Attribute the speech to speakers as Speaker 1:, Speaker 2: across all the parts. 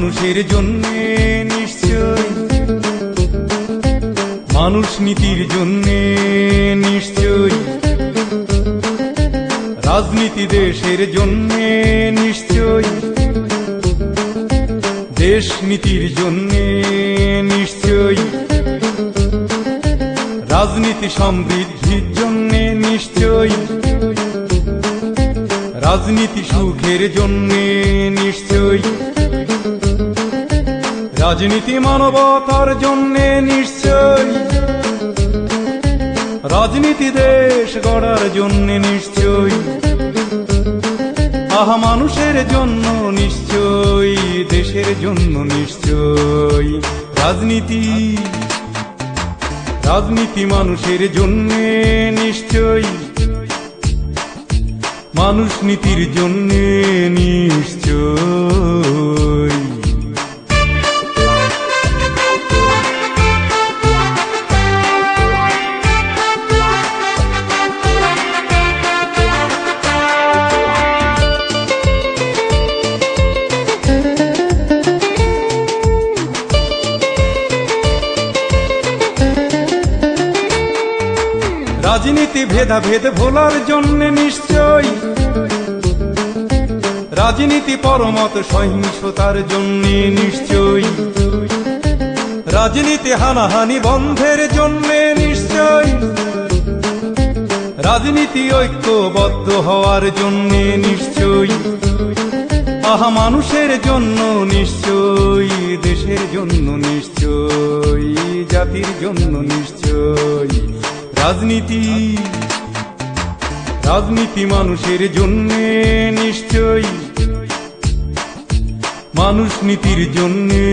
Speaker 1: মানুষের জন্যে নিশ্চয়, মানুষ নীতির জন্যে নিশ্চয়, রাজনীতি দেশের জন্যে নিশ্চয়, দেশ নীতির জন্যে নিশ্চয়, রাজনীতি সমৃদ্ধির জন্যে নিশ্চয়, রাজনীতি সুখের জন্যে নিশ্চয়, রাজনীতি মানবতার জন্যে নিশ্চয়, রাজনীতি দেশ গড়ার জন্যে নিশ্চয়, আহা মানুষের জন্য নিশ্চয়, দেশের জন্য নিশ্চয়। রাজনীতি রাজনীতি মানুষের জন্যে নিশ্চয়, মানুষ নীতির জন্যে নিশ্চয়। রাজনীতি ভেদাভেদ ভোলার জন্য নিশ্চয়, রাজনীতি পরমত সহিংসতার জন্য নিশ্চয়, রাজনীতি হানাহানি বন্ধের জন্য নিশ্চয়, রাজনীতি ঐক্যবদ্ধ হওয়ার জন্য নিশ্চয়, আহা মানুষের জন্য নিশ্চয়, দেশের জন্য নিশ্চয়, জাতির জন্য নিশ্চয়। রাজনীতি রাজনীতি মানুষের জন্যে নিশ্চয়, মানুষ নীতির জন্যে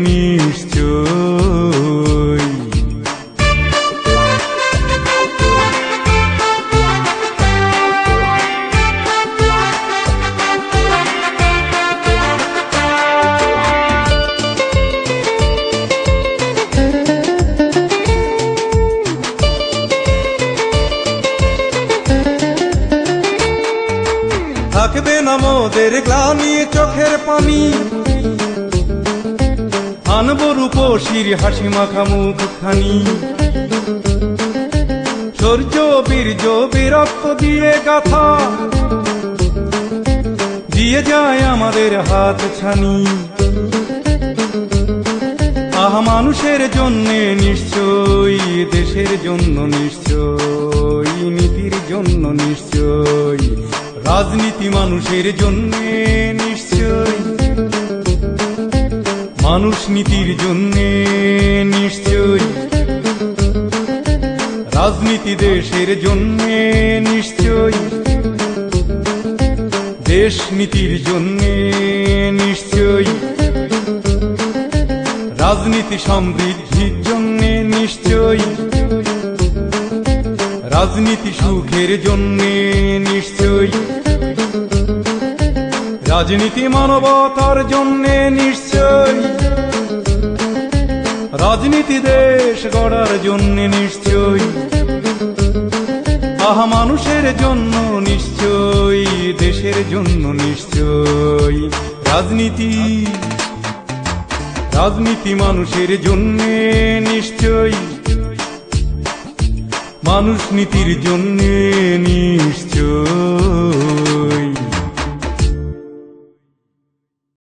Speaker 1: নিশ্চয়। থাকবে না মোদের গ্লানি চোখের পানি, আনবো রূপসীর হাসি মাখা মুখখানি, শৌর্য বীর্য বীরত্ব দিয়ে গাথা দিয়ে যায় আমাদের হাত ছানি, আহা মানুষের জন্যে নিশ্চয়, দেশের জন্য নিশ্চয়, নীতির জন্য নিশ্চয়। রাজনীতি মানুষের জন্যে নিশ্চয়, মানুষ নীতির জন্যে নিশ্চয়, রাজনীতি দেশের জন্যে নিশ্চয়, দেশ নীতির জন্যে নিশ্চয়, রাজনীতি সমৃদ্ধির জন্যে নিশ্চয়, রাজনীতি সুখের জন্যে নিশ্চয়, রাজনীতি মানবতার জন্যে নিশ্চয়, রাজনীতি দেশ গড়ার জন্যে নিশ্চয়, আহা মানুষের জন্য নিশ্চয়, দেশের জন্য নিশ্চয়। রাজনীতি রাজনীতি মানুষের জন্যে নিশ্চয়, মানুষ নীতির জন্যে নিশ্চয়।